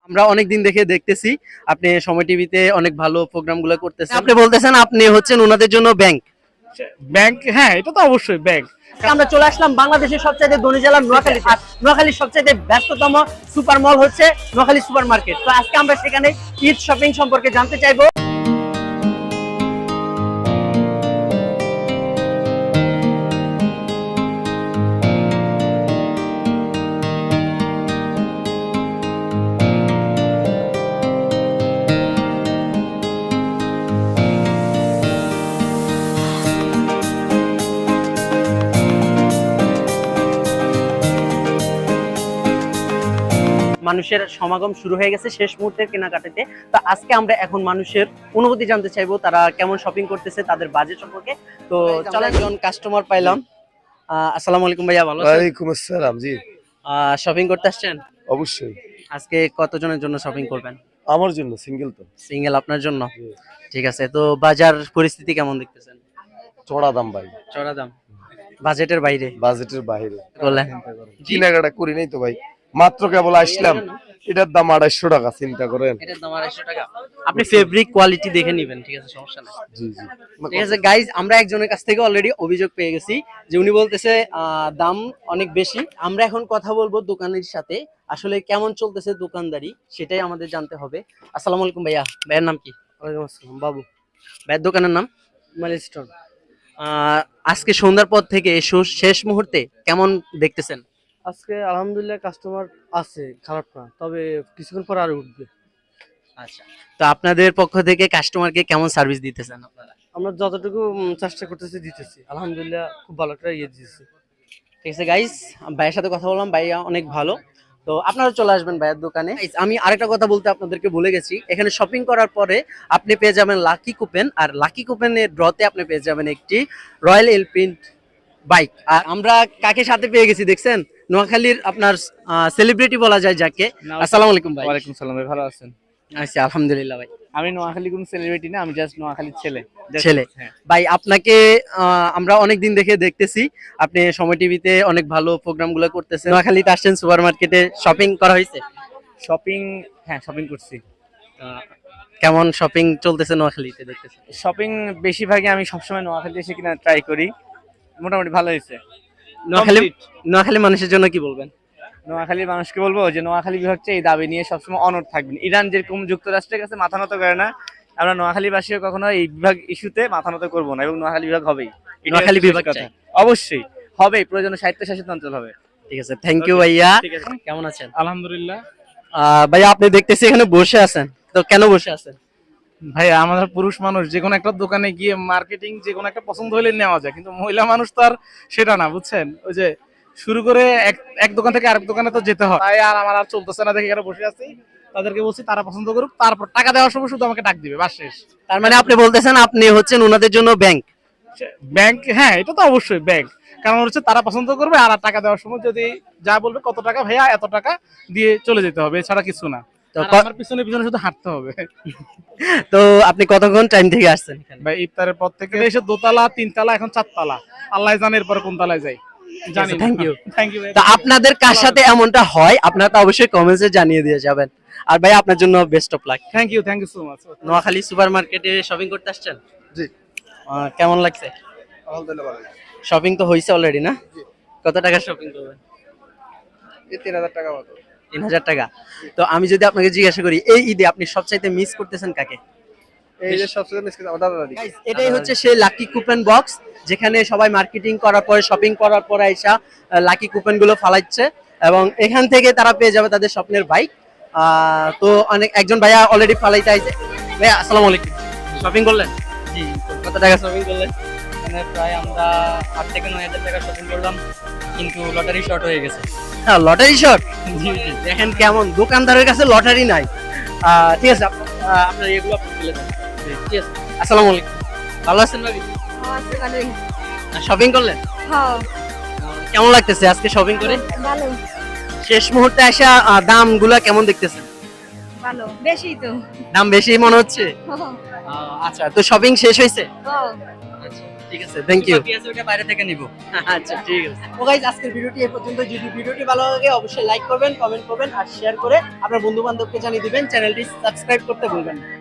আমরা অনেকদিন দেখে দেখতেছি আপনি সময় টিভিতে অনেক ভালো প্রোগ্রামগুলো করতেছেন। আপনি বলতেছেন আপনি হচ্ছেন ওনাদের জন্য ব্যাংক। ব্যাংক, হ্যাঁ এটা তো অবশ্যই ব্যাংক। আমরা চলে আসলাম বাংলাদেশের সবচেয়ে ধনী জেলা নোয়াখালী। নোয়াখালীর সবচেয়ে ব্যস্ততম সুপার মল হচ্ছে নোয়াখালী সুপার মার্কেট। তো আজকে আমরা সেখানে ঈদ শপিং সম্পর্কে জানতে চাইবো। মানুষের সমাগম শুরু হয়ে গেছে শেষ মুহূর্তের কেনাকাটাতে। তো আজকে আমরা এখন মানুষের অনুভূতি জানতে চাইবো, তারা কেমন শপিং করতেছে, তাদের বাজেট সম্পর্কে। তো চলে একজন কাস্টমার পাইলাম। আসসালামু আলাইকুম ভাইয়া, ভালো আছেন? ওয়ালাইকুম আসসালাম। জি শপিং করতে আসছেন? অবশ্যই। আজকে কতজনের জন্য শপিং করবেন? আমার জন্য সিঙ্গেল তো। সিঙ্গেল আপনার জন্য? ঠিক আছে। তো বাজার পরিস্থিতি কেমন দেখতেছেন? চড়া দাম ভাই, চড়া দাম, বাজেটের বাইরে। বাজেটের বাইরে বলেন। কেনাকাটা করি নাই তো ভাই, মাত্র কেবল আসলাম। এটার দাম 250 টাকা, চিন্তা করেন। এটার দাম 250 টাকা। আপনি ফেব্রিক কোয়ালিটি দেখে নেবেন, ঠিক আছে, সমস্যা নাই। জি জি ঠিক আছে গাইজ, আমরা একজনের কাছ থেকে অলরেডি অভিযোগ পেয়ে গেছি যে উনি বলতেছে দাম অনেক বেশি। আমরা এখন কথা বলবো দোকানের সাথে, আসলে কেমন চলতেছে দোকানদারি সেটাই আমাদের জানতে হবে। আসসালামু আলাইকুম ভাইয়া, ভাইয়ের নাম কি? ওয়ালাইকুম আসসালাম বাবু। ভাইয়ের দোকানের নাম? মাইলস্টোন। আজকে সন্ধ্যার পর থেকে শেষ মুহূর্তে কেমন দেখতেছেন? আজকে আলহামদুলিল্লাহ কাস্টমার আছে, খারাপ না, তবে কিছুক্ষণ পর আর উঠবে। আচ্ছা, তো আপনাদের পক্ষ থেকে কাস্টমারকে কেমন সার্ভিস দিতেছেন আপনারা? আমরা যতটুকু চেষ্টা করতেছি দিতেছি, আলহামদুলিল্লাহ খুব ভালো একটা ইয়ে দিতেছি। ঠিক আছে গাইস, ভাইয়ের সাথে কথা বললাম, ভাইয়া অনেক ভালো। তো আপনারা চলে আসবেন ভাইয়ের দোকানে। আমি আরেকটা কথা বলতে আপনাদেরকে ভুলে গেছি, এখানে শপিং করার পরে আপনি পেয়ে যাবেন লাকি কুপন, আর লাকি কুপনের ড্রতে আপনি পেয়ে যাবেন একটি রয়্যাল এনফিল্ড বাইক। আর আমরা কাকে সাথে পেয়ে গেছি দেখছেন? নোয়াখালীর আপনার সেলিব্রিটি বলা যায় যাকে। আসসালামু আলাইকুম ভাই। ওয়ালাইকুম সালাম ভাই, ভালো আছেন? আচ্ছা আলহামদুলিল্লাহ ভাই। আমি নোয়াখালী কোন সেলিব্রিটি না, আমি জাস্ট নোয়াখালীর ছেলে। ছেলে। হ্যাঁ। ভাই আপনাকে আমরা অনেকদিন দেখে দেখতেছি আপনি সময় টিভিতে অনেক ভালো প্রোগ্রামগুলো করতেছেন। নোয়াখালীতে আসছেন, সুপার মার্কেটে শপিং করা হয়েছে? শপিং, হ্যাঁ শপিং করছি। কেমন শপিং চলতেছে নোয়াখালীতে দেখতেছেন? শপিং বেশিরভাগই আমি সবসময় নোয়াখালী এসে কিনা ট্রাই করি, মোটামুটি ভালো হয়েছে। নোয়াখালী মানুষের জন্য কি বলবেন? নোয়াখালীর মানুষকে বলবো যে নোয়াখালী বিভাগ এই দাবি নিয়ে সবসময় অনড় থাকবেন। ইরান যেরকম যুক্তরাষ্ট্রের কাছে মাথা নত করে না, আমরা নোয়াখালীবাসীও কখনো এই বিভাগ ইস্যুতে মাথা নত করবো না, এবং নোয়াখালী বিভাগ হবেই। নোয়াখালী বিভাগ কথা অবশ্যই হবে, প্রয়োজনে স্বায়ত্তশাসিত অঞ্চল হবে। ঠিক আছে, থ্যাংক ইউ ভাইয়া। ঠিক আছে, কেমন আছেন? আলহামদুলিল্লাহ। ভাইয়া আপনি দেখতেছি এখানে বসে আছেন, তো কেন বসে আছেন? ভাই আমাদের পুরুষ মানুষ যে কোনো একটা দোকানে গিয়ে মার্কেটিং যে কোনো একটা পছন্দ হলে নেওয়া যায়, কিন্তু মহিলা মানুষ তো আর সেটা না, বুঝছেন? ওই যে শুরু করে এক দোকান থেকে আরেক দোকানে তো যেতে হয়, তাই আর আমার আর চলতেছে না দেখে এখানে বসে আছি। তাদেরকে বলছি তারা পছন্দ করুক, তারপর টাকা দেওয়ার সময় শুধু আমাকে ডাক দিবে, বাস শেষ। তার মানে আপনি বলতেছেন আপনি হচ্ছেন ওনাদের জন্য ব্যাংক? ব্যাংক, হ্যাঁ এটা তো অবশ্যই ব্যাংক। কারণ হচ্ছে তারা পছন্দ করবে, আর টাকা দেওয়ার সময় যদি যা বলবে কত টাকা ভাইয়া এত টাকা দিয়ে চলে যেতে হবে, এছাড়া কিছু না। তো আমার পিছনে পিছনে শুধু হাঁটতে হবে। তো আপনি কতক্ষণ টাইম থেকে আসছেন? ভাই ইফতারের পর থেকে এসে দোতলা, তিনতলা, এখন 4 তলা, আল্লাহ জানে এরপরে কোন তলায় যাই, জানি না। Thank you. Thank you. তো আপনাদের কার সাথে এমনটা হয় আপনারা তো অবশ্যই কমেন্টসে জানিয়ে দিয়ে যাবেন। আর ভাই আপনার জন্য best of luck. Thank you so much. Noakhali super মার্কেটে শপিং করতে আসছেন? জি কেমন লাগছে? আলহামদুলিল্লাহ ভালো। শপিং তো হয়েছে অলরেডি না? কত টাকা শপিং করবেন? এই 3000 টাকা মতো। 3000 টাকা। তো আমি যদি আপনাকে জিজ্ঞাসা করি এই ঈদে আপনি সবচাইতে মিস করতেছেন কাকে? এই যে সবচেয়ে মিস করতে আমার দাদা দাদি। Guys, এটাই হচ্ছে সেই লাকি কুপন বক্স, যেখানে সবাই মার্কেটিং করার পরে, শপিং করার পরে আইসা লাকি কুপন গুলো ফালাচ্ছে, এবং এখান থেকে তারা পেয়ে যাবে তাদের স্বপ্নের বাইক। তো একজন ভাইয়া অলরেডি ফালাইতে আইছে। ভাইয়া আসসালামু আলাইকুম, শপিং করলেন? জি। কত টাকা শপিং করলেন? এখানে প্রায় আমরা 8 থেকে 9000 টাকা শপিং করলাম, কিন্তু লটারি শর্ট হয়ে গেছে। হ্যাঁ, লটারি শট। দেখেন কেমন, দোকানদারের কাছে লটারি নাই। ঠিক আছে, আপনার এগুলো আপনি ফেলে দেন। ঠিক আছে, আসসালামু আলাইকুম, ভালো আছেন ভাবি? শপিং করলেন? কেমন লাগতেছে আজকে শপিং করে? ভালো শেষ মুহূর্তে আসা দামগুলা কেমন দেখতেছেন? ভালো, বেশি তো। দাম বেশি মনে হচ্ছে? আচ্ছা, তো শপিং শেষ হয়েছে? আচ্ছা, ঠিক আছে, থ্যাংক ইউ। পিএস ওটা বাইরে থেকে নিব। আচ্ছা ঠিক আছে। তো গাইজ আজকের ভিডিওটি এই পর্যন্ত। যদি ভিডিওটি ভালো লাগে অবশ্যই লাইক করবেন, কমেন্ট করবেন আর শেয়ার করে আপনার বন্ধু বান্ধবকে জানিয়ে দিবেন। চ্যানেলটি সাবস্ক্রাইব করতে ভুলবেন না।